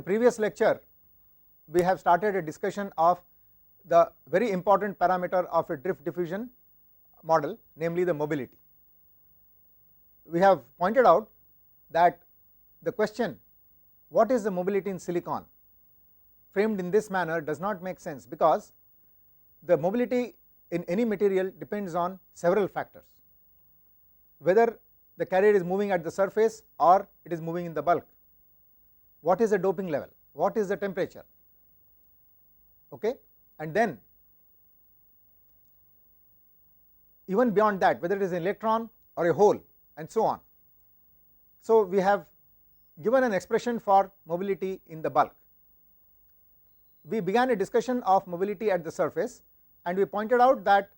previous lecture we have started a discussion of the very important parameter of a drift diffusion model, namely the mobility. We have pointed out that the question what is the mobility in silicon framed in this manner does not make sense, because the mobility in any material depends on several factors, whether the carrier is moving at the surface or it is moving in the bulk, what is the doping level, what is the temperature, okay, and then even beyond that whether it is an electron or a hole and so on. So we have given an expression for mobility in the bulk. We began a discussion of mobility at the surface, and we pointed out that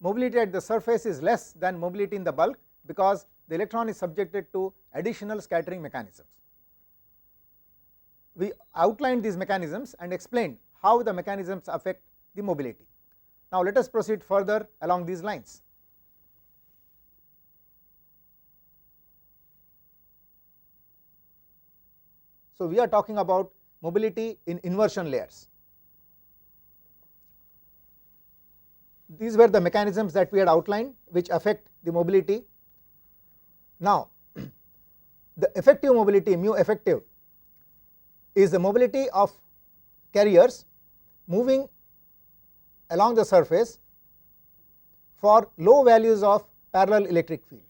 mobility at the surface is less than mobility in the bulk because the electron is subjected to additional scattering mechanisms. We outlined these mechanisms and explained how the mechanisms affect the mobility. Now let us proceed further along these lines. So we are talking about mobility in inversion layers. These were the mechanisms that we had outlined which affect the mobility. Now the effective mobility, mu effective, is the mobility of carriers moving along the surface for low values of parallel electric field.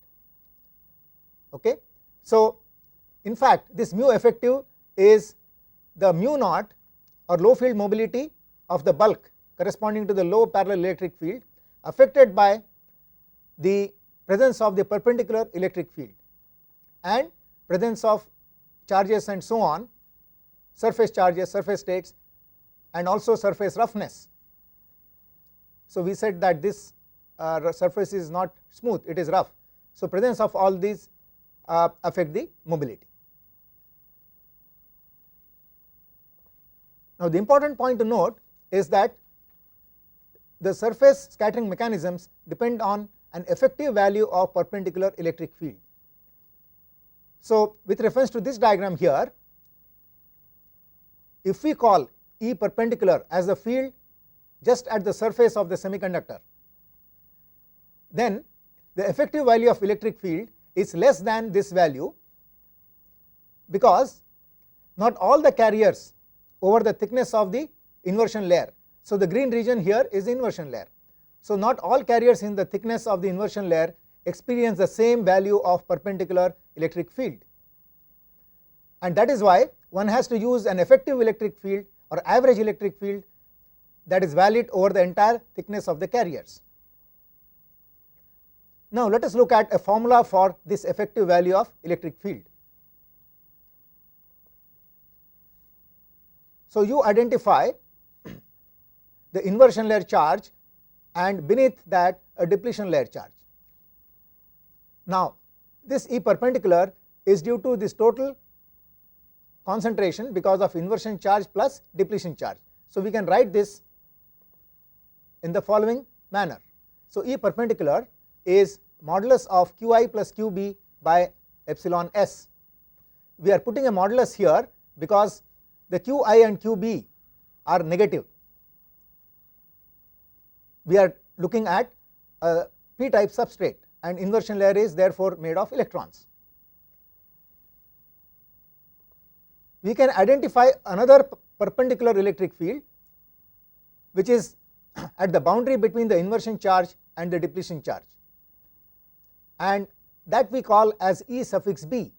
Okay. So in fact this mu effective is the mu naught or low field mobility of the bulk corresponding to the low parallel electric field affected by the presence of the perpendicular electric field and presence of charges and so on, surface charges, surface states, and also surface roughness. So we said that this surface is not smooth, it is rough. So presence of all these affect the mobility. Now the important point to note is that the surface scattering mechanisms depend on an effective value of perpendicular electric field. So with reference to this diagram here, if we call E perpendicular as the field just at the surface of the semiconductor, then the effective value of electric field is less than this value, because not all the carriers over the thickness of the inversion layer. So the green region here is the inversion layer. So not all carriers in the thickness of the inversion layer experience the same value of perpendicular electric field, and that is why one has to use an effective electric field or average electric field that is valid over the entire thickness of the carriers. Now let us look at a formula for this effective value of electric field. So you identify the inversion layer charge and beneath that a depletion layer charge. Now this E perpendicular is due to this total concentration because of inversion charge plus depletion charge. So we can write this in the following manner. So E perpendicular is modulus of Qi plus Qb by epsilon s. We are putting a modulus here because the Qi and Qb are negative. We are looking at a p type substrate and inversion layer is therefore made of electrons. We can identify another perpendicular electric field which is at the boundary between the inversion charge and the depletion charge, and that we call as E suffix b.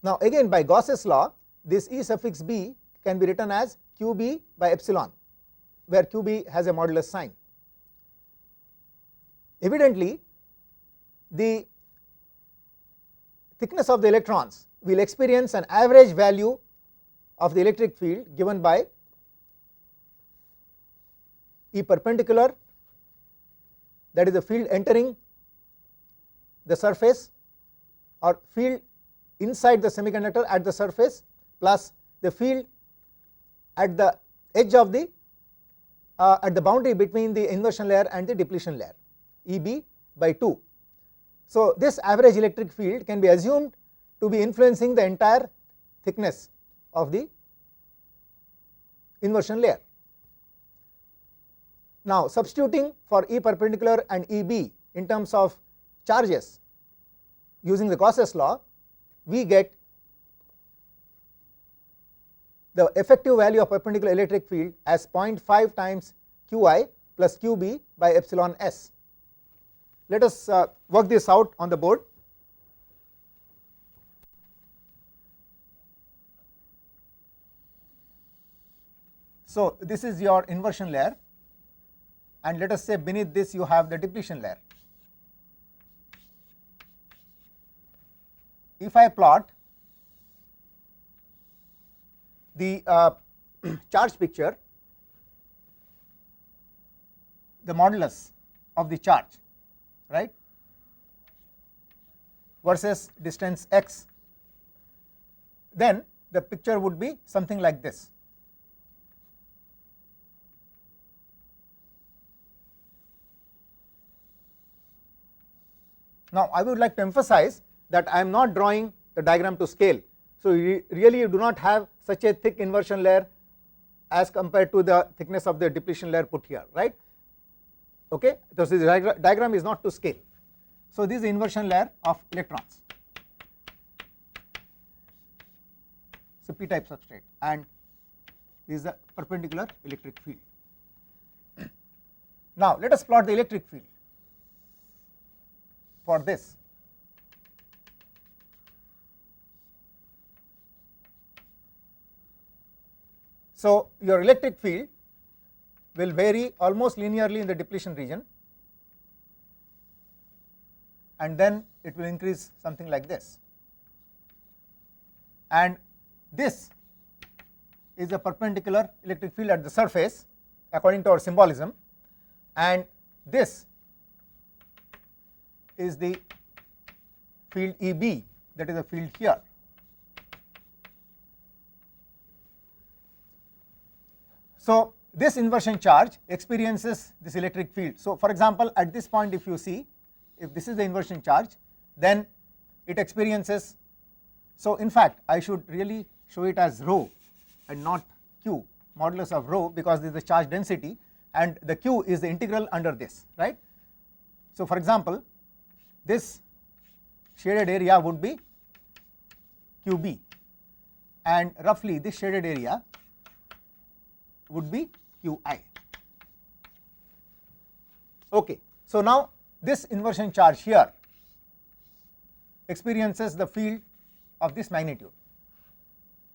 Now again by Gauss's law, this E suffix b can be written as Qb by epsilon, where Qb has a modulus sign. Evidently the thickness of the electrons will experience an average value of the electric field given by E perpendicular, that is the field entering the surface or field inside the semiconductor at the surface, plus the field at the edge of the at the boundary between the inversion layer and the depletion layer, Eb by 2. So this average electric field can be assumed to be influencing the entire thickness of the inversion layer. Now, substituting for E perpendicular and EB in terms of charges using the Gauss's law, we get the effective value of perpendicular electric field as 0.5 times Qi plus Qb by epsilon s. Let us work this out on the board. So, this is your inversion layer, and let us say beneath this you have the depletion layer. If I plot the charge picture, the modulus of the charge, right, versus distance x, then the picture would be something like this. Now, I would like to emphasize that I am not drawing the diagram to scale. So, really you do not have such a thick inversion layer as compared to the thickness of the depletion layer put here, right. Okay. So, the diagram is not to scale. So, this is the inversion layer of electrons. So, p type substrate, and this is the perpendicular electric field. Now, let us plot the electric field for this. So, your electric field will vary almost linearly in the depletion region, and then it will increase something like this, and this is the perpendicular electric field at the surface according to our symbolism, and this is the field EB, that is the field here. So, this inversion charge experiences this electric field. So, for example, at this point if you see, if this is the inversion charge, then it experiences. So, in fact, I should really show it as rho and not q, modulus of rho, because this is the charge density and the q is the integral under this, right. So, for example, this shaded area would be QB, and roughly this shaded area would be QI. Okay. So, now this inversion charge here experiences the field of this magnitude,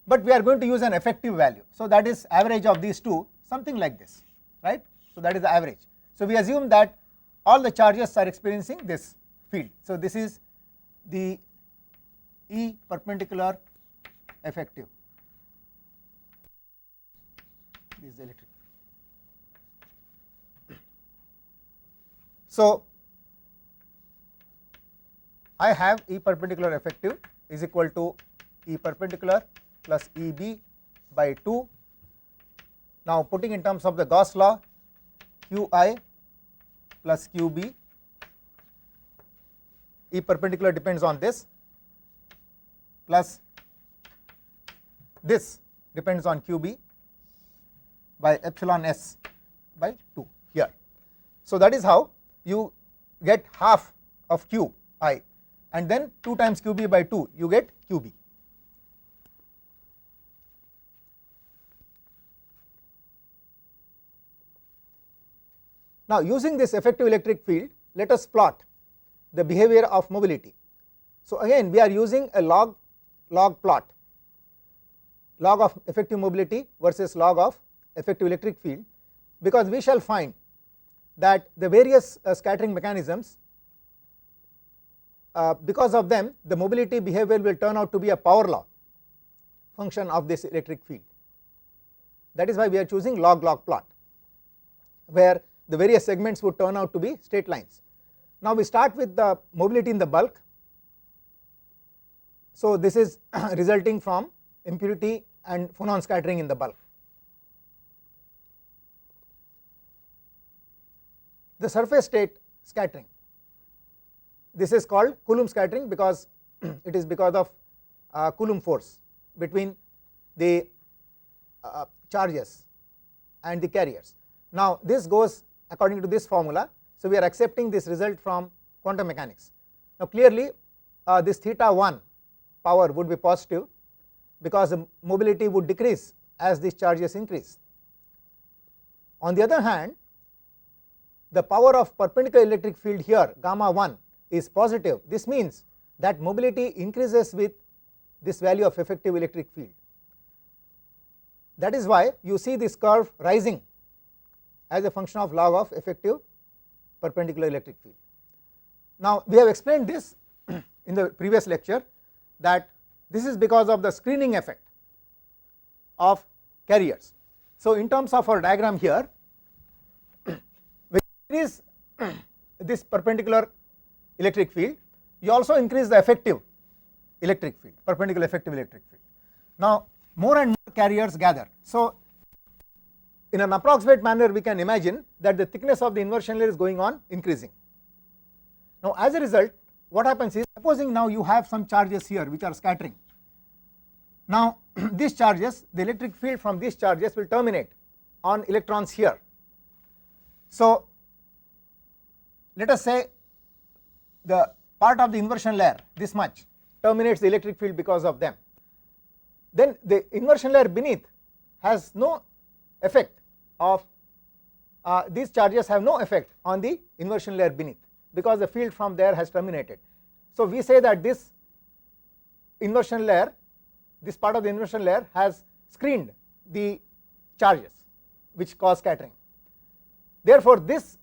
but we are going to use an effective value. So, that is average of these two, something like this, right. So, that is the average. So, we assume that all the charges are experiencing this field. So, this is the E perpendicular effective, this is the electric field. So, I have E perpendicular effective is equal to E perpendicular plus EB by 2. Now, putting in terms of the Gauss law, QI plus QB, E perpendicular depends on this, plus this depends on QB by epsilon s by 2 here. So, that is how you get half of QI, and then 2 times QB by 2 you get QB. Now, using this effective electric field, let us plot the behavior of mobility. So, again we are using a log plot, log of effective mobility versus log of effective electric field, because we shall find that the various scattering mechanisms, because of them the mobility behavior will turn out to be a power law function of this electric field. That is why we are choosing log plot, where the various segments would turn out to be straight lines. Now, we start with the mobility in the bulk. So, this is resulting from impurity and phonon scattering in the bulk. The surface state scattering, this is called Coulomb scattering because it is because of Coulomb force between the charges and the carriers. Now this goes according to this formula. So we are accepting this result from quantum mechanics. Now clearly this theta 1 power would be positive because the mobility would decrease as these charges increase. On the other hand, the power of perpendicular electric field here gamma 1 is positive. This means that mobility increases with this value of effective electric field. That is why you see this curve rising as a function of log of effective perpendicular electric field. Now we have explained this in the previous lecture, that this is because of the screening effect of carriers. So in terms of our diagram here, when you increase this perpendicular electric field, you also increase the effective electric field, perpendicular effective electric field. Now more and more carriers gather. So in an approximate manner we can imagine that the thickness of the inversion layer is going on increasing. Now as a result, what happens is, supposing now you have some charges here which are scattering. Now these charges, the electric field from these charges will terminate on electrons here. So let us say the part of the inversion layer, this much, terminates the electric field because of them. Then the inversion layer beneath has no effect of these charges have no effect on the inversion layer beneath, because the field from there has terminated. So we say that this inversion layer, this part of the inversion layer has screened the charges which cause scattering. Therefore this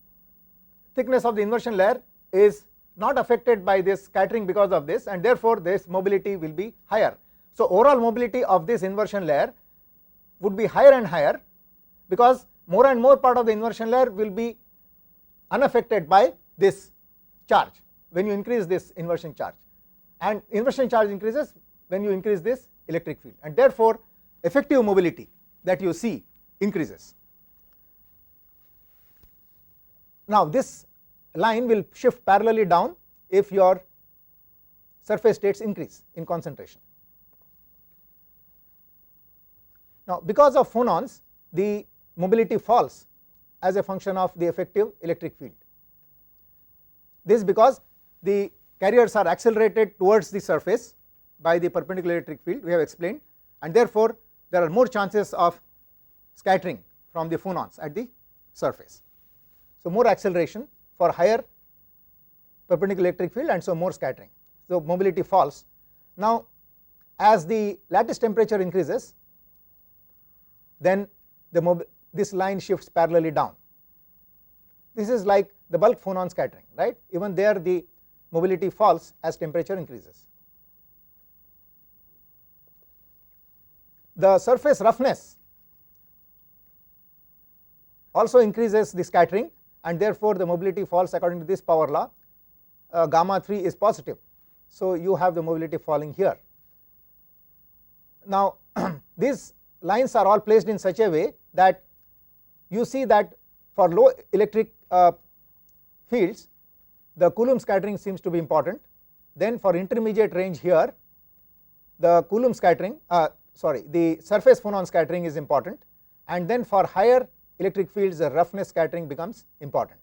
thickness of the inversion layer is not affected by this scattering because of this, and therefore this mobility will be higher. So overall mobility of this inversion layer would be higher and higher, because more and more part of the inversion layer will be unaffected by this charge when you increase this inversion charge, and inversion charge increases when you increase this electric field, and therefore effective mobility that you see increases. Now this line will shift parallelly down if your surface states increase in concentration. Now because of phonons, the mobility falls as a function of the effective electric field. This is because the carriers are accelerated towards the surface by the perpendicular electric field, we have explained, and therefore there are more chances of scattering from the phonons at the surface. So more acceleration for higher perpendicular electric field, and so more scattering. So mobility falls. Now as the lattice temperature increases, then this line shifts parallelly down. This is like the bulk phonon scattering, right? Even there the mobility falls as temperature increases. The surface roughness also increases the scattering, and therefore the mobility falls according to this power law. Gamma 3 is positive, so you have the mobility falling here. Now these lines are all placed in such a way that you see that for low electric fields the Coulomb scattering seems to be important. Then for intermediate range here the Coulomb scattering, the surface phonon scattering is important, and then for higher electric fields the roughness scattering becomes important.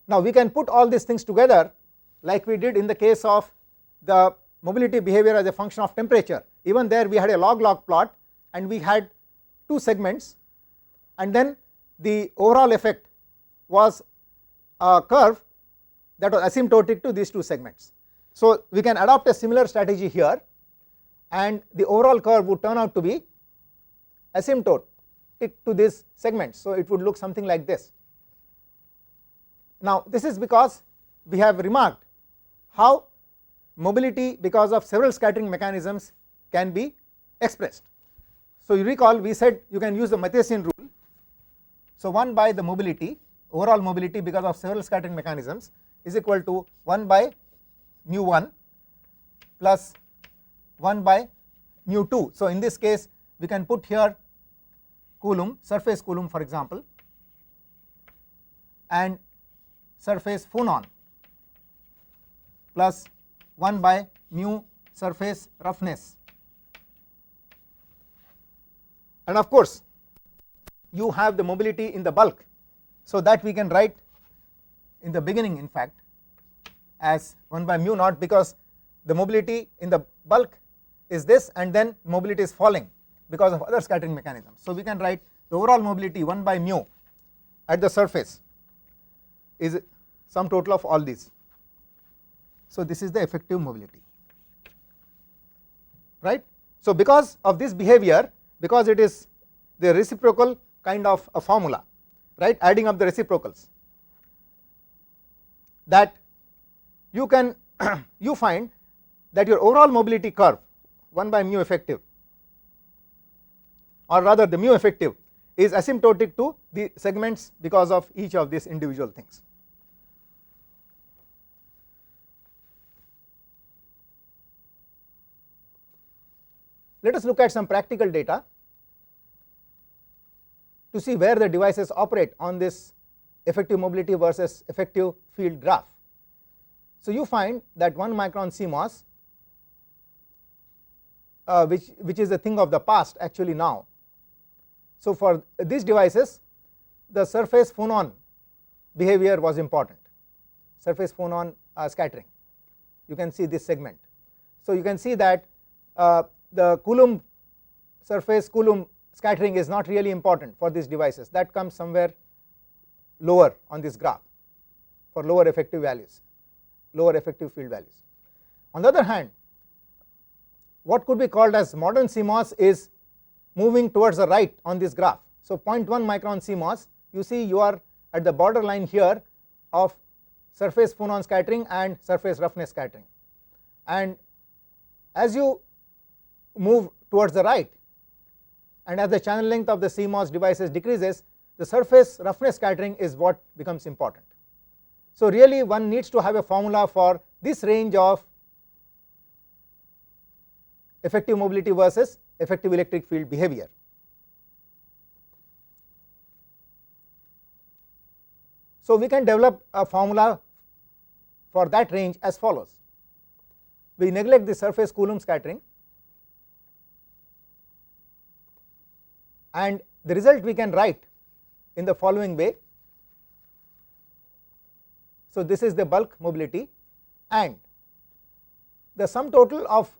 Now we can put all these things together like we did in the case of the mobility behavior as a function of temperature. Even there we had a log-log plot, and we had two segments, and then the overall effect was a curve that was asymptotic to these two segments. So we can adopt a similar strategy here, and the overall curve would turn out to be asymptotic to this segment. So it would look something like this. Now this is because we have remarked how mobility because of several scattering mechanisms can be expressed. So you recall we said you can use the Matthiesian rule. So 1 by the mobility, overall mobility because of several scattering mechanisms, is equal to 1 by mu 1 plus 1 by mu 2. So in this case we can put here Coulomb, surface Coulomb for example, and surface phonon plus 1 by mu surface roughness and of course you have the mobility in the bulk, so that we can write in the beginning in fact as 1 by mu naught, because the mobility in the bulk is this and then mobility is falling because of other scattering mechanisms. So we can write the overall mobility 1 by mu at the surface is sum total of all these. So this is the effective mobility, right. So because of this behavior, because it is the reciprocal kind of a formula, right, adding up the reciprocals, that you can you find that your overall mobility curve 1 by mu effective, or rather the mu effective, is asymptotic to the segments because of each of these individual things. Let us look at some practical data to see where the devices operate on this effective mobility versus effective field graph. So you find that 1 micron CMOS, which is a thing of the past actually now. So for these devices the surface phonon behavior was important, surface phonon scattering. You can see this segment. So you can see that the Coulomb surface Coulomb scattering is not really important for these devices, that comes somewhere lower on this graph for lower effective values, lower effective field values. On the other hand, what could be called as modern CMOS is moving towards the right on this graph. So 0.1 micron CMOS, you see you are at the borderline here of surface phonon scattering and surface roughness scattering, and as you move towards the right and as the channel length of the CMOS devices decreases, the surface roughness scattering is what becomes important. So really one needs to have a formula for this range of effective mobility versus effective electric field behavior. So we can develop a formula for that range as follows. We neglect the surface Coulomb scattering, and the result we can write in the following way. So this is the bulk mobility, and the sum total of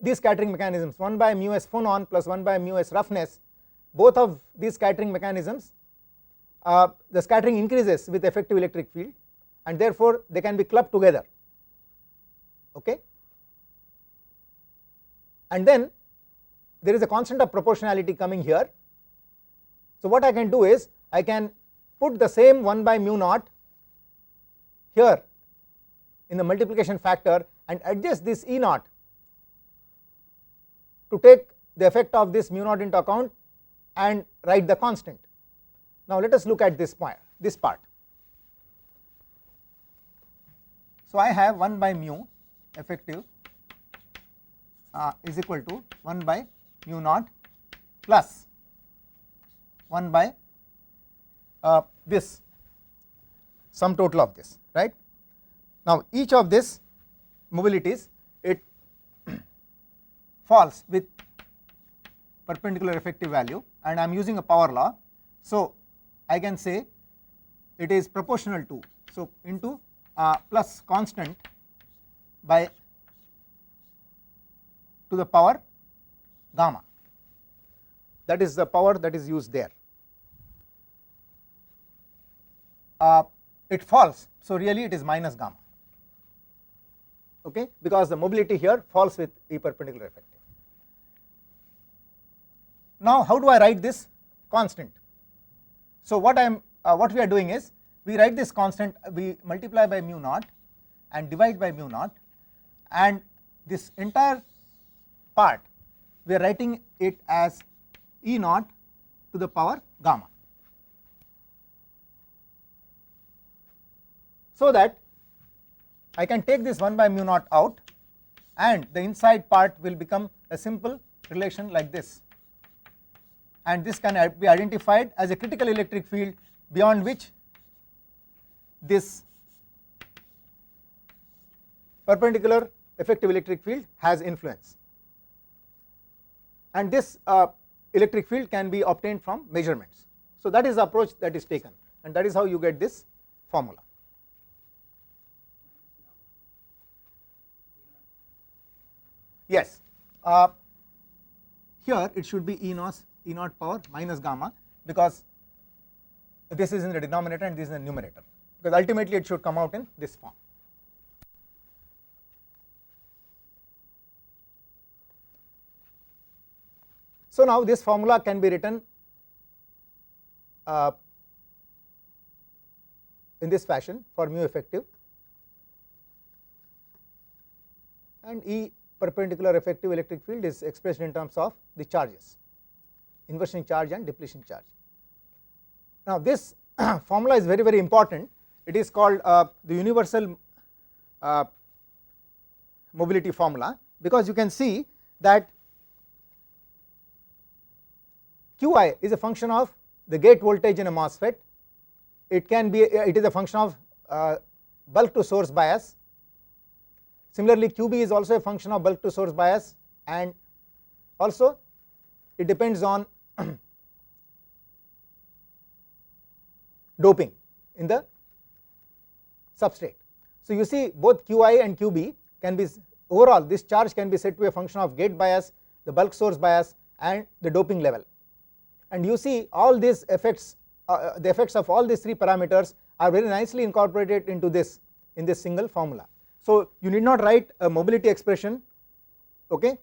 these scattering mechanisms 1 by mu s phonon plus 1 by mu s roughness, both of these scattering mechanisms, the scattering increases with effective electric field and therefore they can be clubbed together, okay. And then there is a constant of proportionality coming here. So what I can do is I can put the same 1 by mu naught here in the multiplication factor and adjust this E naught to take the effect of this mu naught into account and write the constant. Now let us look at this part. So I have 1 by mu effective is equal to 1 by mu naught plus 1 by this sum total of this, right. Now each of this mobilities, it falls with perpendicular effective value, and I am using a power law. So I can say it is proportional to, so into plus constant by to the power gamma, that is the power that is used there. It falls, so really it is minus gamma, okay, because the mobility here falls with E perpendicular effective. Now how do I write this constant? So what we are doing is we write this constant, we multiply by mu naught and divide by mu naught, and this entire part we are writing it as E naught to the power gamma, so that I can take this 1 by mu naught out and the inside part will become a simple relation like this, and this can be identified as a critical electric field beyond which this perpendicular effective electric field has influence. And this electric field can be obtained from measurements. So that is the approach that is taken, and that is how you get this formula. Yes, here it should be E naught power minus gamma, because this is in the denominator and this is in the numerator, because ultimately it should come out in this form. So now this formula can be written in this fashion for mu effective, and E perpendicular effective electric field is expressed in terms of the charges, inversion charge and depletion charge. Now this formula is very, very important. It is called the universal mobility formula, because you can see that Qi is a function of the gate voltage in a MOSFET. It is a function of bulk to source bias. Similarly, Qb is also a function of bulk to source bias, and also it depends on doping in the substrate. So you see both Qi and Qb can be, overall this charge can be said to be a function of gate bias, the bulk source bias, and the doping level. And you see all these effects, the effects of all these three parameters are very nicely incorporated into this in this single formula. So you need not write a mobility expression, okay,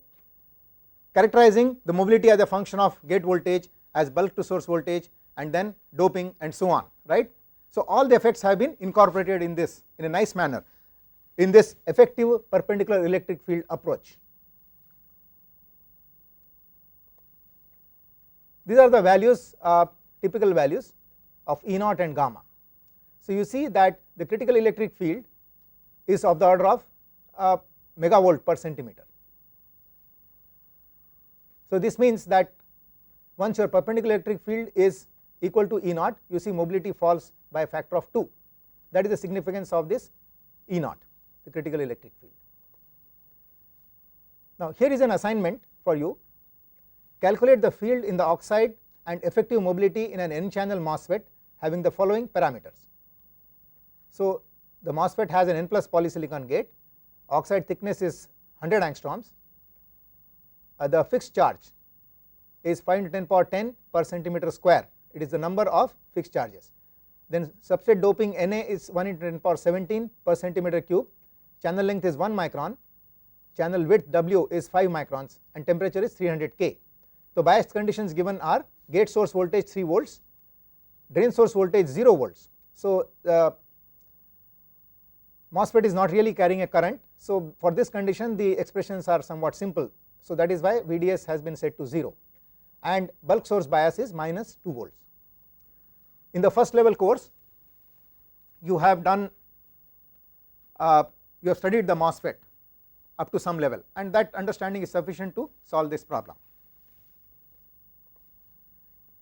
characterizing the mobility as a function of gate voltage, as bulk to source voltage, and then doping and so on, right. So all the effects have been incorporated in this in a nice manner in this effective perpendicular electric field approach. These are the values, typical values of E naught and gamma. So you see that the critical electric field is of the order of megavolt per centimeter. So this means that once your perpendicular electric field is equal to E naught, you see mobility falls by a factor of 2. That is the significance of this E naught, the critical electric field. Now here is an assignment for you. Calculate the field in the oxide and effective mobility in an n-channel MOSFET having the following parameters. So the MOSFET has an n plus polysilicon gate, oxide thickness is 100 angstroms, the fixed charge is 5 into 10 power 10 per centimeter square, it is the number of fixed charges. Then substrate doping Na is 1 into 10 power 17 per centimeter cube, channel length is 1 micron, channel width W is 5 microns, and temperature is 300 K. So bias conditions given are gate source voltage 3 volts, drain source voltage 0 volts. So MOSFET is not really carrying a current, so for this condition the expressions are somewhat simple. So that is why VDS has been set to 0, and bulk source bias is minus 2 volts. In the first level course you have done you have studied the MOSFET up to some level, and that understanding is sufficient to solve this problem.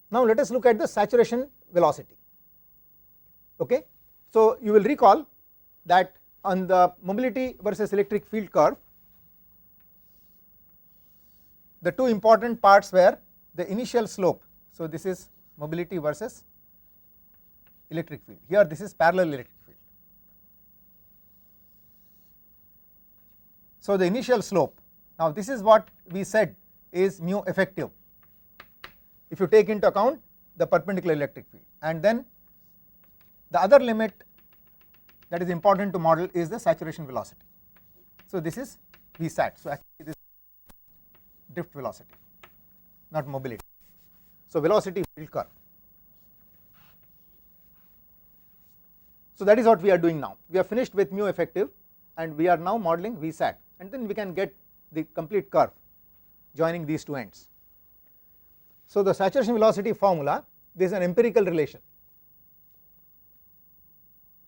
Now let us look at the saturation velocity. Okay, so you will recall that on the mobility versus electric field curve, the two important parts were the initial slope. So this is mobility versus electric field. Here this is parallel electric field. So the initial slope, now this is what we said is mu effective if you take into account the perpendicular electric field, and then the other limit that is important to model is the saturation velocity. So this is Vsat, so actually this is drift velocity, not mobility. So velocity field curve. So that is what we are doing now. We are finished with mu effective and we are now modeling Vsat, and then we can get the complete curve joining these two ends. So the saturation velocity formula, this is an empirical relation.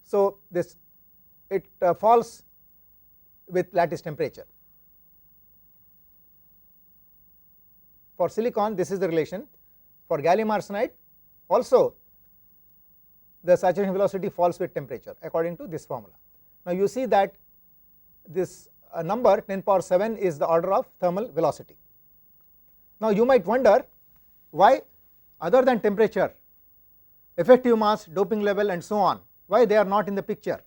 So this it falls with lattice temperature. For silicon this is the relation, for gallium arsenide also the saturation velocity falls with temperature according to this formula. Now you see that this number 10 power 7 is the order of thermal velocity. Now you might wonder why other than temperature, effective mass, doping level and so on, why they are not in the picture?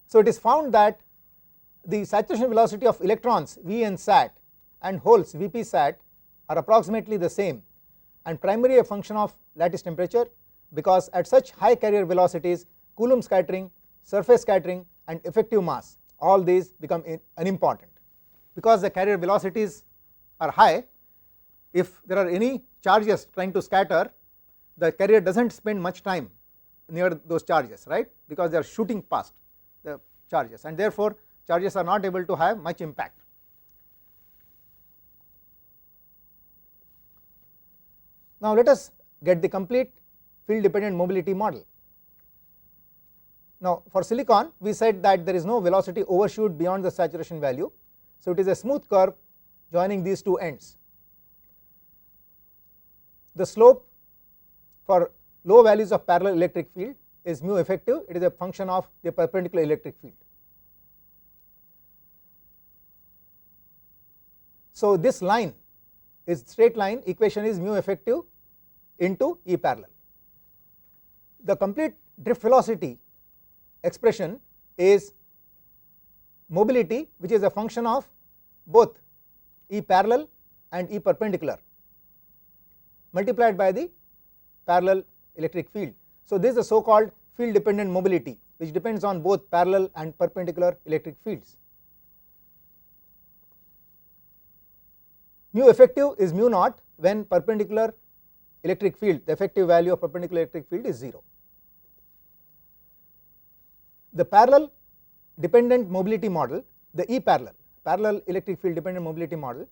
So it is found that the saturation velocity of electrons V n sat and holes V p sat are approximately the same and primarily a function of lattice temperature, because at such high carrier velocities Coulomb scattering, surface scattering and effective mass, all these become unimportant, because the carrier velocities are high. If there are any charges trying to scatter, the carrier does not spend much time near those charges, right, because they are shooting past the charges, and therefore charges are not able to have much impact. Now let us get the complete field dependent mobility model. Now for silicon we said that there is no velocity overshoot beyond the saturation value, so it is a smooth curve joining these two ends. The slope for low values of parallel electric field is mu effective, it is a function of the perpendicular electric field. So this line is straight line, equation is mu effective into E parallel. The complete drift velocity expression is mobility, which is a function of both E parallel and E perpendicular multiplied by the parallel electric field. So this is the so called field dependent mobility, which depends on both parallel and perpendicular electric fields. Mu effective is mu naught when perpendicular electric field, the effective value of perpendicular electric field is 0. The parallel dependent mobility model, the E parallel, parallel electric field dependent mobility model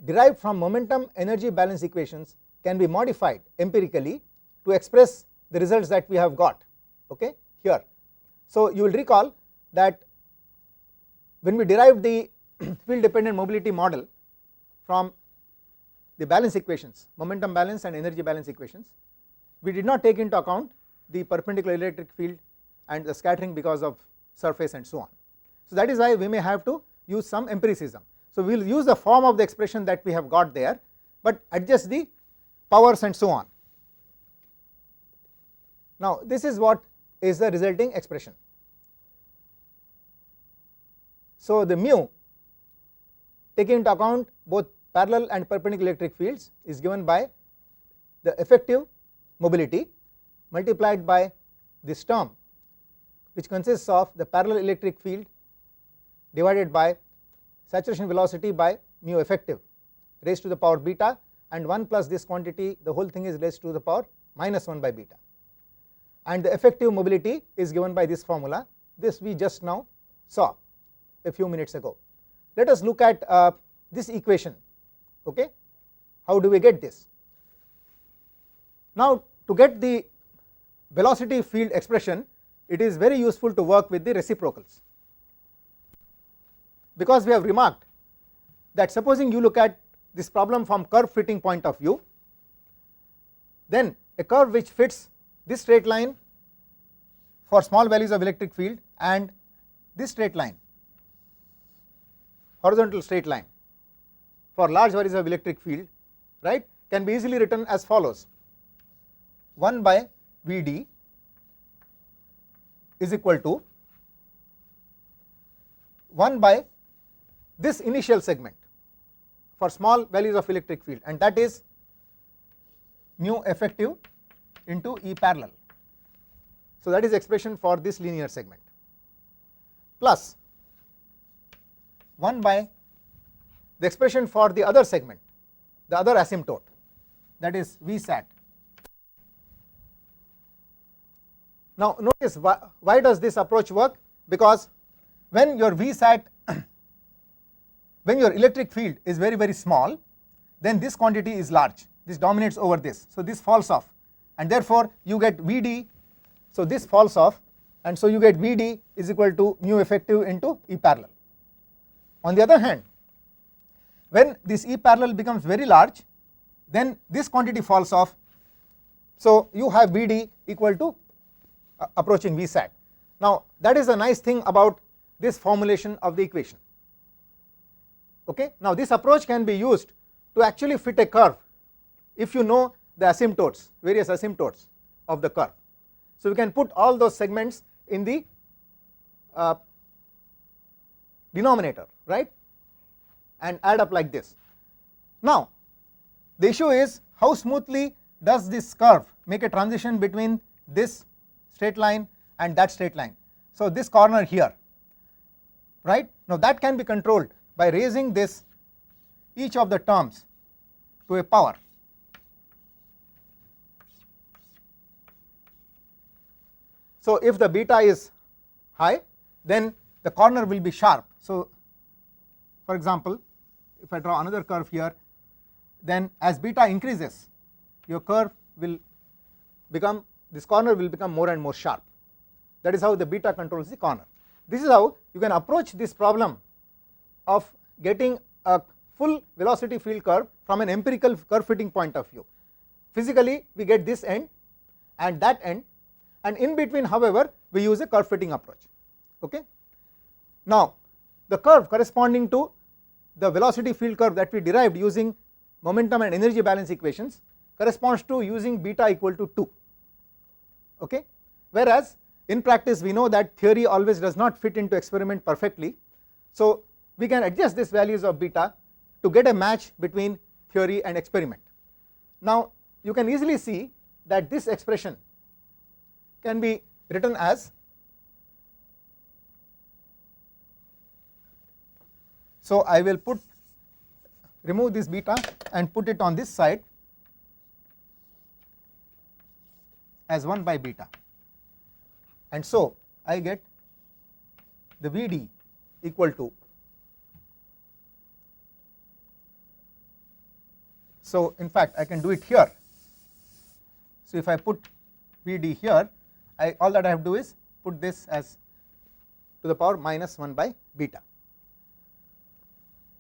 derived from momentum energy balance equations can be modified empirically to express the results that we have got, okay, here. So you will recall that when we derived the field dependent mobility model from the balance equations, momentum balance and energy balance equations, we did not take into account the perpendicular electric field and the scattering because of surface and so on. So that is why we may have to use some empiricism. So we will use the form of the expression that we have got there, but adjust the powers and so on. Now this is what is the resulting expression. So the mu, taking into account both parallel and perpendicular electric fields, is given by the effective mobility multiplied by this term, which consists of the parallel electric field divided by saturation velocity by mu effective raised to the power beta, and 1 plus this quantity, the whole thing is raised to the power minus 1 by beta, and the effective mobility is given by this formula. This we just now saw a few minutes ago. Let us look at this equation. Okay, how do we get this? Now to get the velocity field expression, it is very useful to work with the reciprocals, because we have remarked that supposing you look at this problem from curve fitting point of view, then a curve which fits this straight line for small values of electric field and this straight line, horizontal straight line for large values of electric field, right, can be easily written as follows: 1 by Vd is equal to 1 by this initial segment for small values of electric field, and that is mu effective into E parallel. So that is expression for this linear segment, plus 1 by the expression for the other segment, the other asymptote, that is V sat. Now notice why does this approach work? Because when your V sat, when your electric field is very, very small, then this quantity is large, this dominates over this, so this falls off, and therefore you get Vd, so this falls off, and so you get Vd is equal to mu effective into E parallel. On the other hand, when this E parallel becomes very large, then this quantity falls off, so you have Vd equal to approaching V sat. Now that is a nice thing about this formulation of the equation. Okay. Now this approach can be used to actually fit a curve if you know the asymptotes, various asymptotes of the curve. So we can put all those segments in the denominator, right, and add up like this. Now the issue is how smoothly does this curve make a transition between this straight line and that straight line. So this corner here, right, now that can be controlled by raising this, each of the terms, to a power. So if the beta is high, then the corner will be sharp. So for example, if I draw another curve here, then as beta increases, your curve will become, this corner will become more and more sharp. That is how the beta controls the corner. This is how you can approach this problem of getting a full velocity field curve from an empirical curve fitting point of view. Physically we get this end and that end, and in between, however, we use a curve fitting approach. Okay. Now the curve corresponding to the velocity field curve that we derived using momentum and energy balance equations corresponds to using beta equal to 2. Okay. Whereas in practice we know that theory always does not fit into experiment perfectly. So we can adjust these values of beta to get a match between theory and experiment. Now you can easily see that this expression can be written as, so I will remove this beta and put it on this side as 1 by beta, and so I get the Vd equal to, so in fact I can do it here. So if I put Vd here, all that I have to do is put this as to the power minus 1 by beta.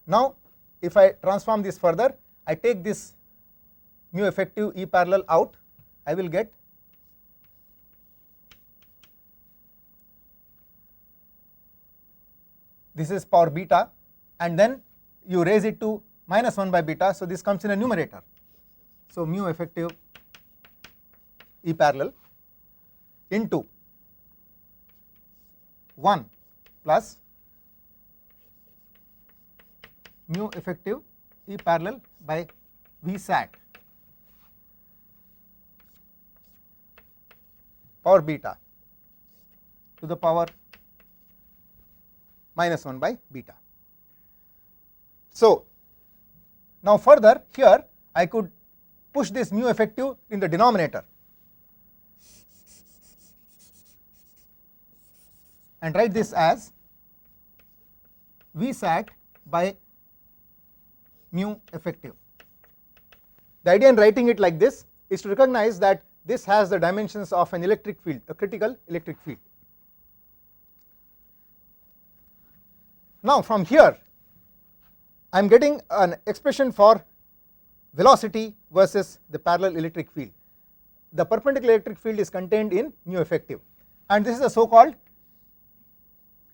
Now if I transform this further, I take this mu effective E parallel out, I will get this is power beta, and then you raise it to minus 1 by beta, so this comes in a numerator. So mu effective E parallel into 1 plus mu effective E parallel by V sat power beta to the power minus 1 by beta. So now further here I could push this mu effective in the denominator and write this as V sat by mu effective. The idea in writing it like this is to recognize that this has the dimensions of an electric field, a critical electric field. Now from here I am getting an expression for velocity versus the parallel electric field. The perpendicular electric field is contained in mu effective, and this is a so called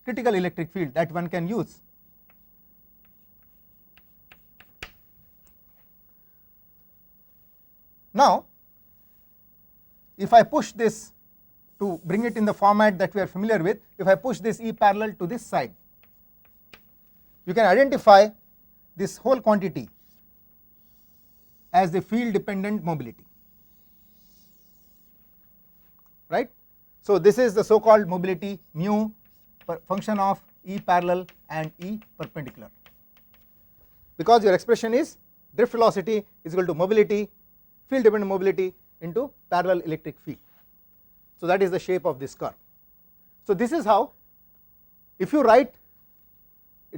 critical electric field that one can use. Now if I push this to bring it in the format that we are familiar with, if I push this E parallel to this side, you can identify this whole quantity as the field dependent mobility, right. So this is the so called mobility mu function of E parallel and E perpendicular, because your expression is drift velocity is equal to mobility, field dependent mobility into parallel electric field. So that is the shape of this curve. So this is how, if you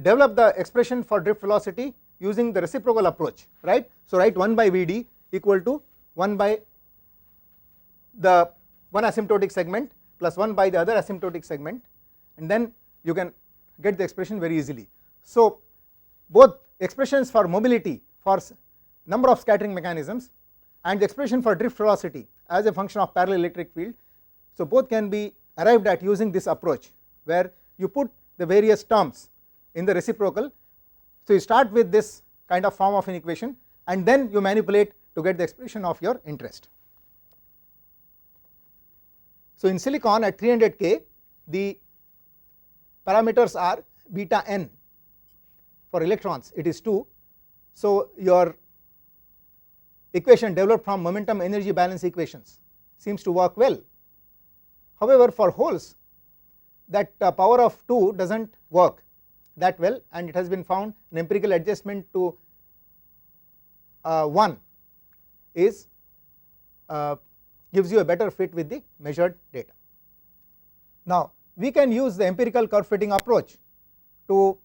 develop the expression for drift velocity using the reciprocal approach, right. So write 1 by Vd equal to 1 by the one asymptotic segment plus 1 by the other asymptotic segment, and then you can get the expression very easily. So both expressions for mobility for number of scattering mechanisms and the expression for drift velocity as a function of parallel electric field, so both can be arrived at using this approach where you put the various terms in the reciprocal So you start with this kind of form of an equation and then you manipulate to get the expression of your interest. So in silicon at 300 K the parameters are beta n, for electrons it is 2. So your equation developed from momentum energy balance equations seems to work well. However, for holes that power of 2 does not work that well, and it has been found an empirical adjustment to 1 is gives you a better fit with the measured data. Now we can use the empirical curve fitting approach to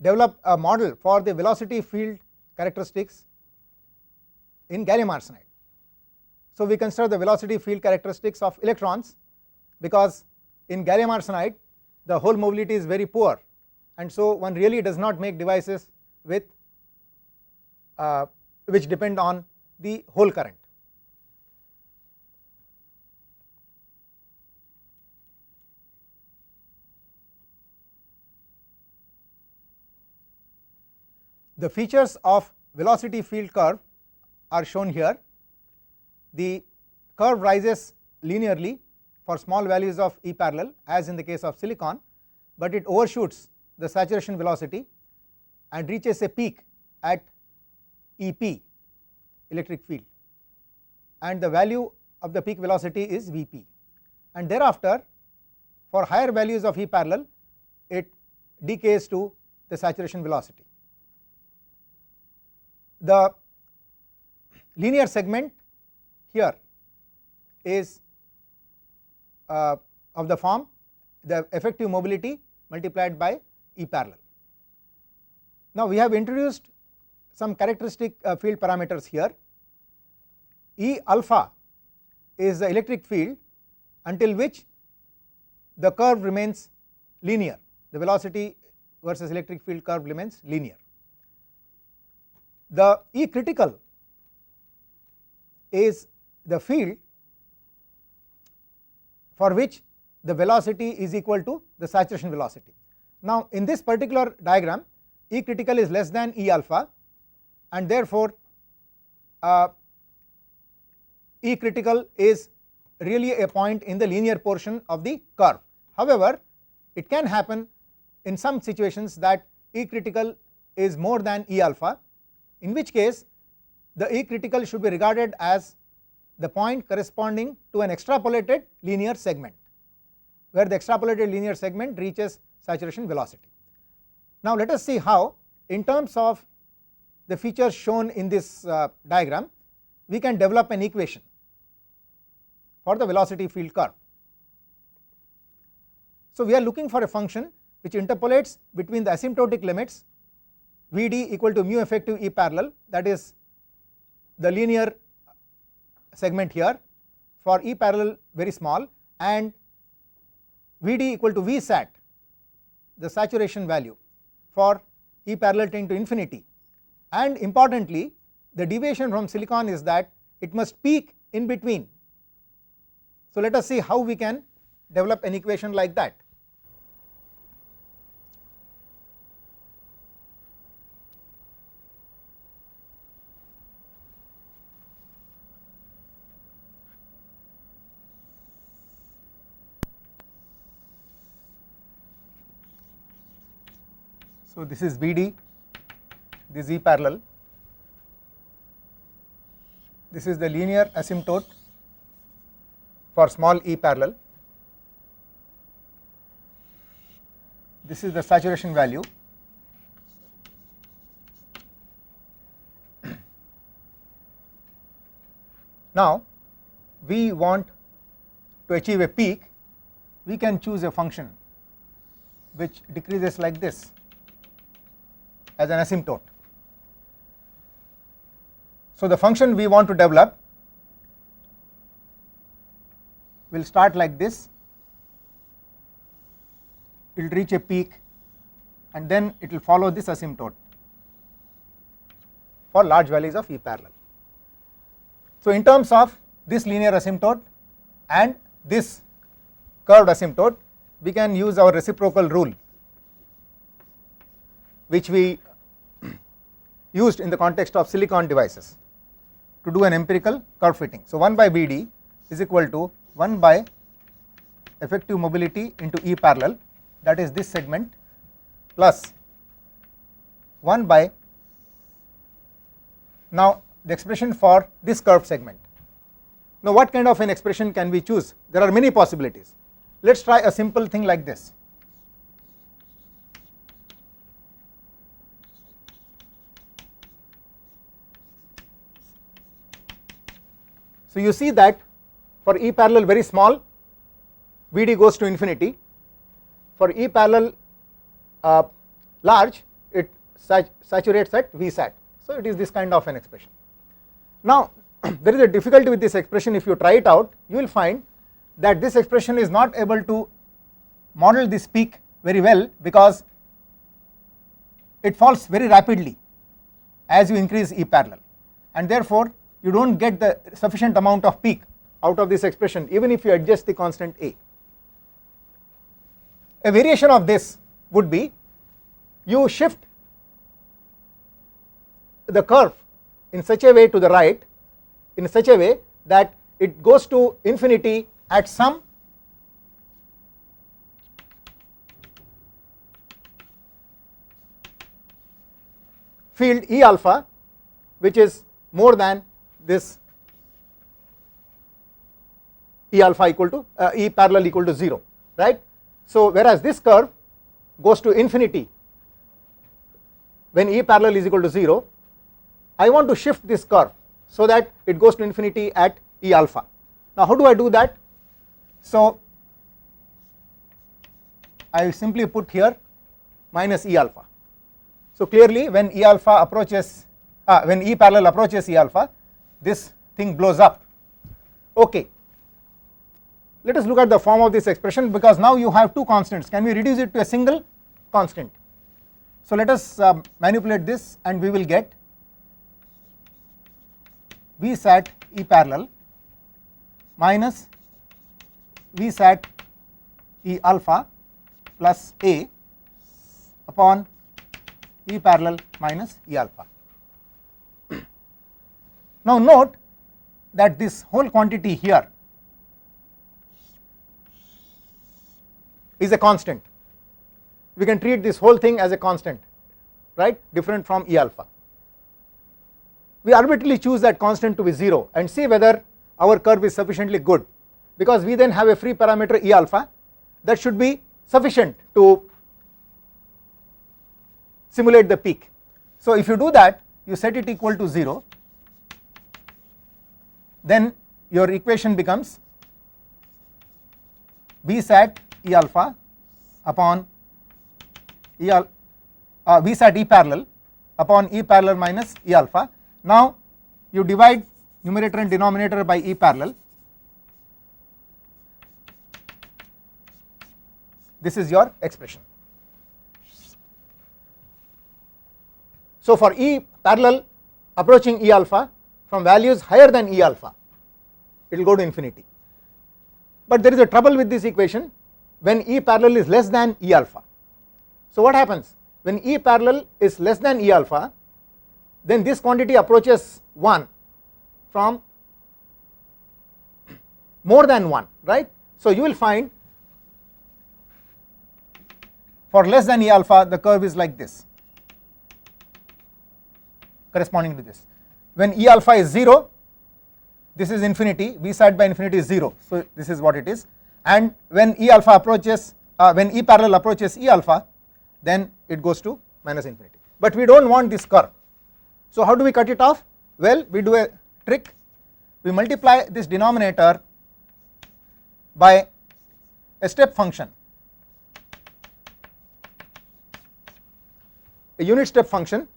develop a model for the velocity field characteristics in gallium arsenide. So we consider the velocity field characteristics of electrons, because in gallium arsenide the hole mobility is very poor, and so one really does not make devices with which depend on the hole current. The features of velocity field curve are shown here. The curve rises linearly for small values of E parallel as in the case of silicon, but it overshoots the saturation velocity and reaches a peak at EP, electric field, and the value of the peak velocity is Vp, and thereafter for higher values of E parallel it decays to the saturation velocity. The linear segment here is of the form the effective mobility multiplied by E parallel. Now we have introduced some characteristic field parameters here. E alpha is the electric field until which the curve remains linear, the velocity versus electric field curve remains linear. The E critical is the field for which the velocity is equal to the saturation velocity. Now in this particular diagram E critical is less than E alpha, and therefore E critical is really a point in the linear portion of the curve. However, it can happen in some situations that E critical is more than E alpha, in which case the E critical should be regarded as the point corresponding to an extrapolated linear segment, where the extrapolated linear segment reaches saturation velocity. Now let us see how, in terms of the features shown in this diagram, we can develop an equation for the velocity field curve. So we are looking for a function which interpolates between the asymptotic limits Vd equal to mu effective E parallel, that is the linear segment here for E parallel very small, and Vd equal to V sat, the saturation value for E parallel tending to infinity, and importantly the deviation from silicon is that it must peak in between. So let us see how we can develop an equation like that. So this is Vd, this is E parallel, this is the linear asymptote for small E parallel, this is the saturation value, now we want to achieve a peak. We can choose a function which decreases like this as an asymptote. So the function we want to develop will start like this, it will reach a peak and then it will follow this asymptote for large values of E parallel. So in terms of this linear asymptote and this curved asymptote, we can use our reciprocal rule, which we used in the context of silicon devices to do an empirical curve fitting. So 1 by Bd is equal to 1 by effective mobility into E parallel, that is this segment, plus 1 by, now the expression for this curved segment. Now what kind of an expression can we choose? There are many possibilities. Let us try a simple thing like this. So you see that for E parallel very small, Vd goes to infinity. For E parallel large, it saturates at Vsat. So it is this kind of an expression. Now there is a difficulty with this expression. If you try it out, you will find that this expression is not able to model this peak very well, because it falls very rapidly as you increase E parallel, and therefore you do not get the sufficient amount of peak out of this expression even if you adjust the constant A. A variation of this would be you shift the curve in such a way to the right, in such a way that it goes to infinity at some field E alpha, which is more than this E alpha equal to E parallel equal to 0, right. So whereas this curve goes to infinity when E parallel is equal to 0, I want to shift this curve so that it goes to infinity at E alpha. Now how do I do that? So I will simply put here minus E alpha. So clearly when E alpha approaches, when E parallel approaches E alpha, this thing blows up. Okay, let us look at the form of this expression, because now you have two constants. Can we reduce it to a single constant? So let us manipulate this, and we will get V sat E parallel minus V sat E alpha plus A upon E parallel minus E alpha. Now note that this whole quantity here is a constant. We can treat this whole thing as a constant, right, different from E alpha. We arbitrarily choose that constant to be 0 and see whether our curve is sufficiently good, because we then have a free parameter E alpha that should be sufficient to simulate the peak. So if you do that, you set it equal to 0, then your equation becomes V sat E alpha upon V sat E parallel upon E parallel minus E alpha. Now you divide numerator and denominator by E parallel. This is your expression. So for E parallel approaching E alpha from values higher than E alpha, it will go to infinity. But there is a trouble with this equation when E parallel is less than E alpha. So what happens when E parallel is less than E alpha? Then this quantity approaches 1 from more than 1, right. So you will find for less than E alpha the curve is like this, corresponding to this. When E alpha is 0, this is infinity, V sat by infinity is 0, so this is what it is. And when E alpha approaches, when E parallel approaches E alpha, then it goes to minus infinity. But we do not want this curve. So how do we cut it off? Well, we do a trick. We multiply this denominator by a step function, a unit step function,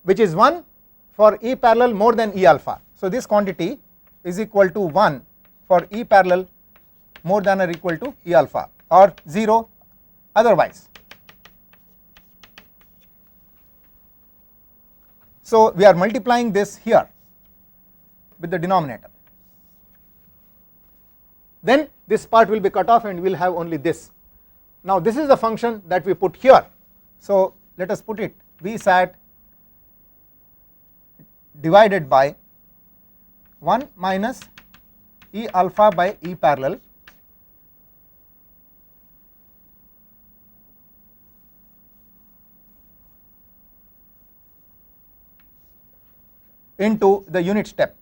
which is 1 for E parallel more than E alpha. So this quantity is equal to 1 for E parallel more than or equal to E alpha, or 0 otherwise. So we are multiplying this here with the denominator. Then this part will be cut off and we will have only this. Now this is the function that we put here. So let us put it Vsat divided by 1 minus E alpha by E parallel into the unit step.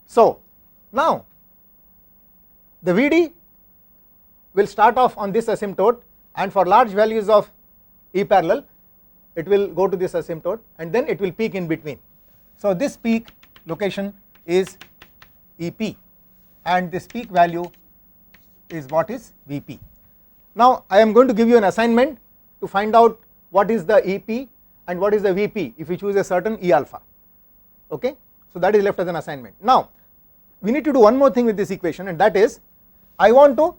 So, now the Vd will start off on this asymptote, and for large values of E parallel it will go to this asymptote and then it will peak in between. So, this peak location is EP and this peak value is what is Vp. Now, I am going to give you an assignment to find out what is the EP and what is the Vp if you choose a certain E alpha. Okay? So, that is left as an assignment. Now, we need to do one more thing with this equation, and that is I want to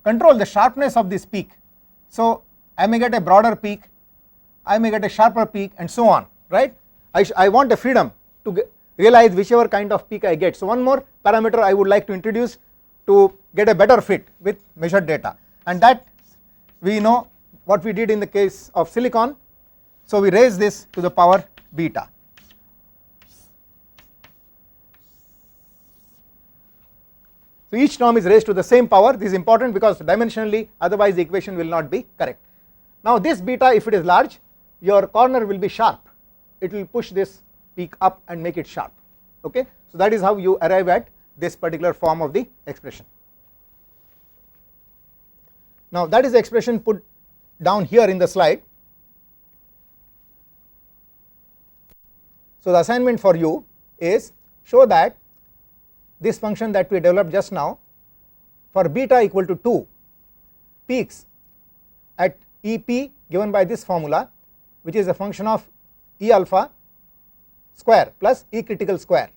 control the sharpness of this peak. So, I may get a broader peak, I may get a sharper peak and so on, right. I want a freedom to realize whichever kind of peak I get. So, one more parameter I would like to introduce to get a better fit with measured data, and that we know what we did in the case of silicon. So, we raise this to the power beta. So, each term is raised to the same power. This is important because dimensionally otherwise the equation will not be correct. Now, this beta, if it is large, your corner will be sharp, it will push this peak up and make it sharp. Okay? So, that is how you arrive at this particular form of the expression. Now, that is the expression put down here in the slide. So, the assignment for you is show that this function that we developed just now for beta equal to 2 peaks at EP given by this formula, which is a function of E alpha square plus E critical square.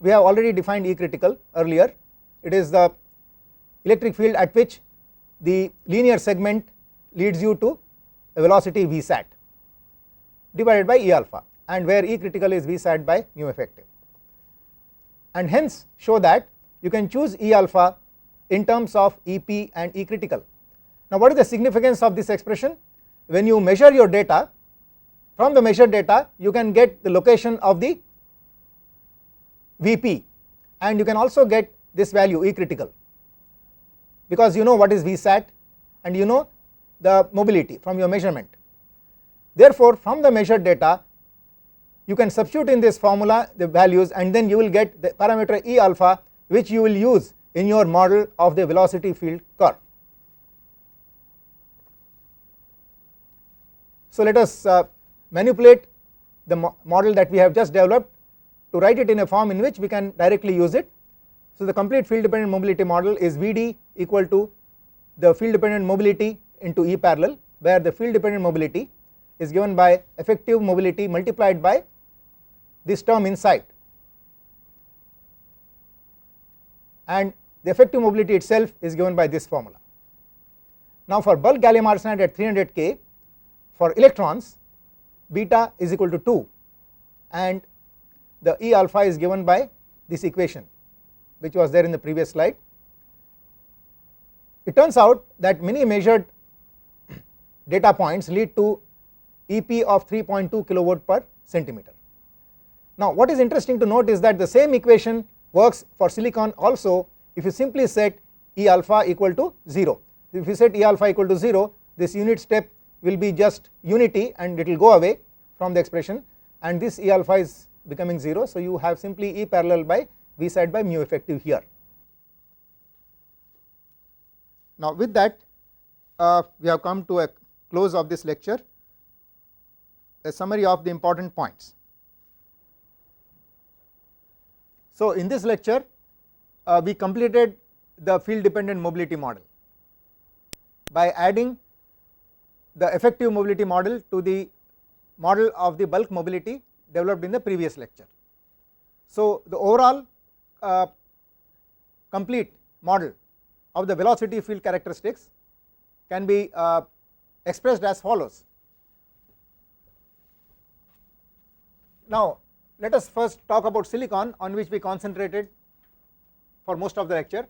We have already defined E critical earlier. It is the electric field at which the linear segment leads you to a velocity Vsat divided by E alpha, and where E critical is Vsat by mu effective, and hence show that you can choose E alpha in terms of EP and E critical. Now, what is the significance of this expression? When you measure your data, from the measured data you can get the location of the Vp, and you can also get this value E critical, because you know what is Vsat and you know the mobility from your measurement. Therefore, from the measured data you can substitute in this formula the values, and then you will get the parameter E alpha, which you will use in your model of the velocity field curve. So, let us manipulate the model that we have just developed to write it in a form in which we can directly use it. So, the complete field dependent mobility model is Vd equal to the field dependent mobility into E parallel, where the field dependent mobility is given by effective mobility multiplied by this term inside, and the effective mobility itself is given by this formula. Now, for bulk gallium arsenide at 300 K, for electrons beta is equal to 2 and the E alpha is given by this equation which was there in the previous slide. It turns out that many measured data points lead to EP of 3.2 kilowatt per centimeter. Now, what is interesting to note is that the same equation works for silicon also if you simply set E alpha equal to 0. If you set E alpha equal to 0, this unit step will be just unity and it will go away from the expression, and this E alpha is becoming 0. So, you have simply E parallel by Vsat by mu effective here. Now, with that we have come to a close of this lecture, a summary of the important points. So, in this lecture we completed the field dependent mobility model by adding the effective mobility model to the model of the bulk mobility developed in the previous lecture. So, the overall complete model of the velocity field characteristics can be expressed as follows. Now, let us first talk about silicon, on which we concentrated for most of the lecture.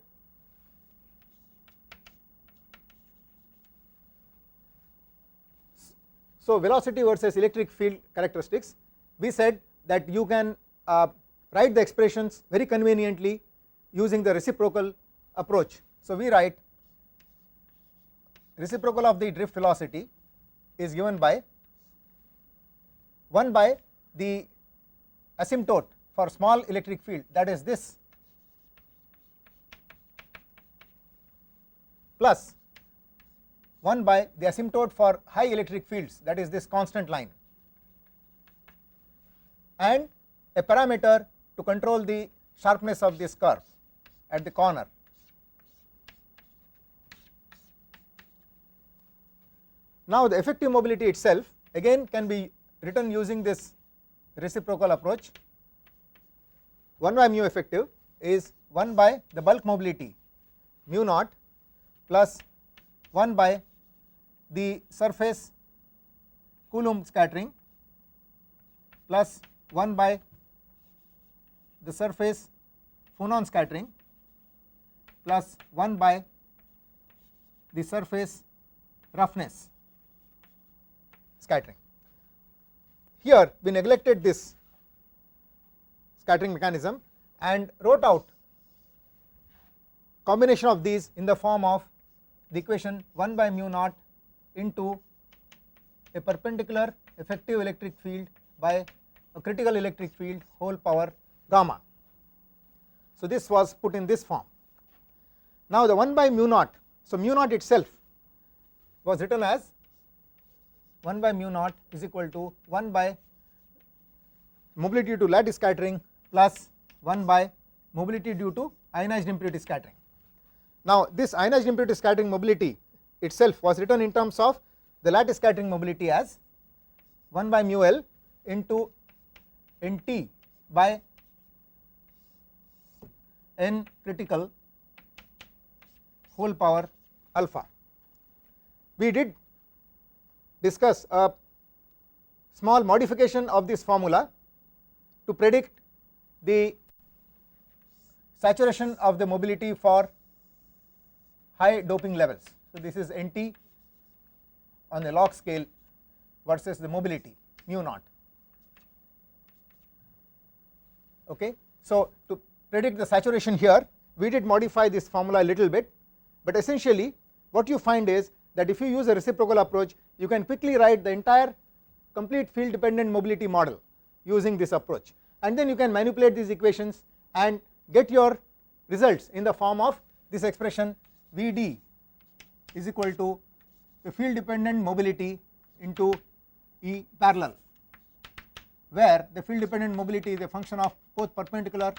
So velocity versus electric field characteristics, we said that you can write the expressions very conveniently using the reciprocal approach. So we write reciprocal of the drift velocity is given by 1 by the asymptote for small electric field, that is this, plus 1 by the asymptote for high electric fields, that is this constant line, and a parameter to control the sharpness of this curve at the corner. Now the effective mobility itself again can be written using this reciprocal approach. 1 by mu effective is 1 by the bulk mobility mu naught plus 1 by the surface Coulomb scattering plus 1 by the surface Founon scattering plus 1 by the surface roughness scattering. Here we neglected this scattering mechanism and wrote out combination of these in the form of the equation 1 by mu naught into a perpendicular effective electric field by a critical electric field whole power gamma. So this was put in this form. Now the 1 by mu naught, so mu naught itself was written as 1 by mu naught is equal to 1 by mobility due to lattice scattering plus 1 by mobility due to ionized impurity scattering. Now this ionized impurity scattering mobility itself was written in terms of the lattice scattering mobility as 1 by mu L into Nt by N critical whole power alpha. We did discuss a small modification of this formula to predict the saturation of the mobility for high doping levels. So this is Nt on the log scale versus the mobility mu naught. Okay. So to predict the saturation here, we did modify this formula a little bit, but essentially what you find is that if you use a reciprocal approach, you can quickly write the entire complete field dependent mobility model using this approach, and then you can manipulate these equations and get your results in the form of this expression Vd is equal to the field dependent mobility into E parallel, where the field dependent mobility is a function of both perpendicular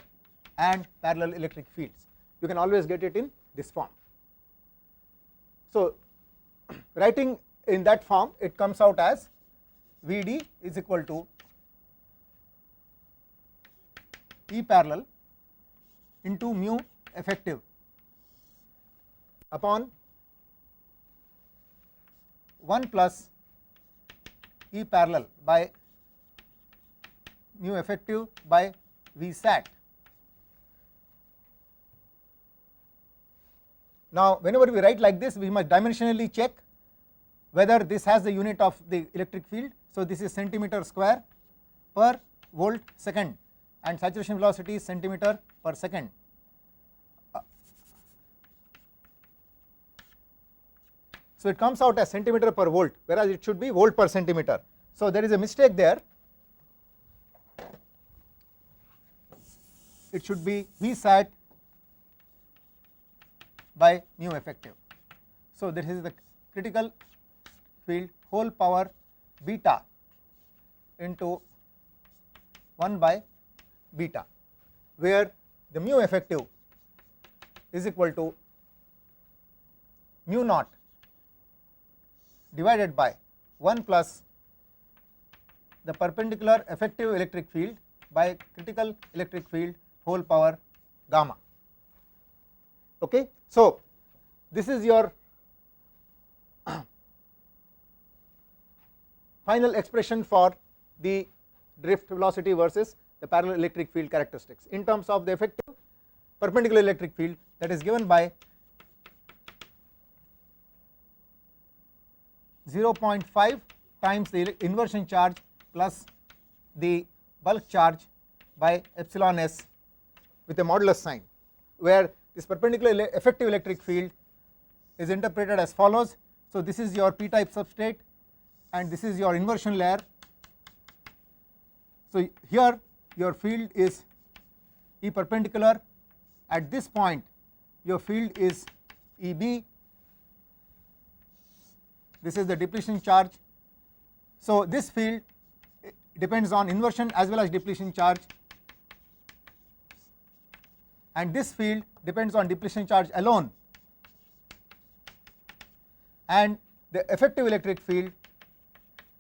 and parallel electric fields. You can always get it in this form. So writing in that form, it comes out as Vd is equal to E parallel into mu effective upon 1 plus E parallel by mu effective by V sat. Now whenever we write like this, we must dimensionally check whether this has the unit of the electric field. So this is centimeter square per volt second and saturation velocity is centimeter per second. So it comes out as centimeter per volt, whereas it should be volt per centimeter. So there is a mistake there. It should be V sat by mu effective. So this is the critical field whole power beta into 1 by beta, where the mu effective is equal to mu naught divided by 1 plus the perpendicular effective electric field by critical electric field whole power gamma. Okay. So this is your final expression for the drift velocity versus the parallel electric field characteristics. In terms of the effective, perpendicular electric field that is given by 0.5 times the inversion charge plus the bulk charge by epsilon s with a modulus sign, where this perpendicular effective electric field is interpreted as follows. So this is your p type substrate and this is your inversion layer. So here your field is E perpendicular, at this point your field is EB, this is the depletion charge. So this field depends on inversion as well as depletion charge, and this field depends on depletion charge alone, and the effective electric field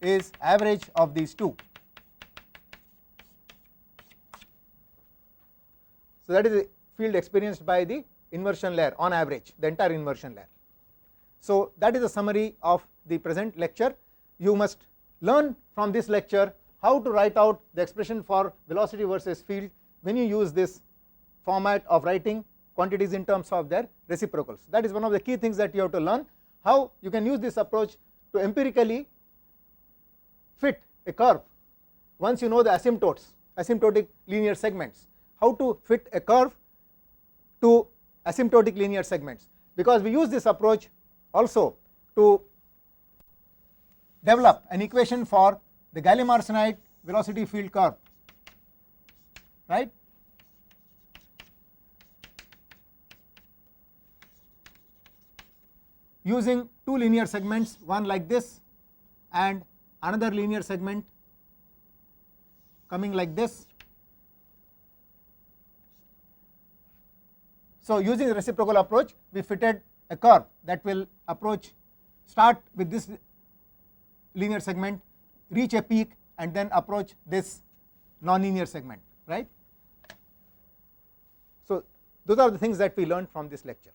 is average of these two. So that is the field experienced by the inversion layer on average, the entire inversion layer. So that is a summary of the present lecture. You must learn from this lecture how to write out the expression for velocity versus field when you use this format of writing quantities in terms of their reciprocals. That is one of the key things that you have to learn, how you can use this approach to empirically fit a curve once you know the asymptotes, asymptotic linear segments, how to fit a curve to asymptotic linear segments, because we use this approach also to develop an equation for the gallium arsenide velocity field curve, right. Using two linear segments, one like this and another linear segment coming like this. So using the reciprocal approach, we fitted a curve that will start with this linear segment, reach a peak and then approach this nonlinear segment, right. So those are the things that we learned from this lecture.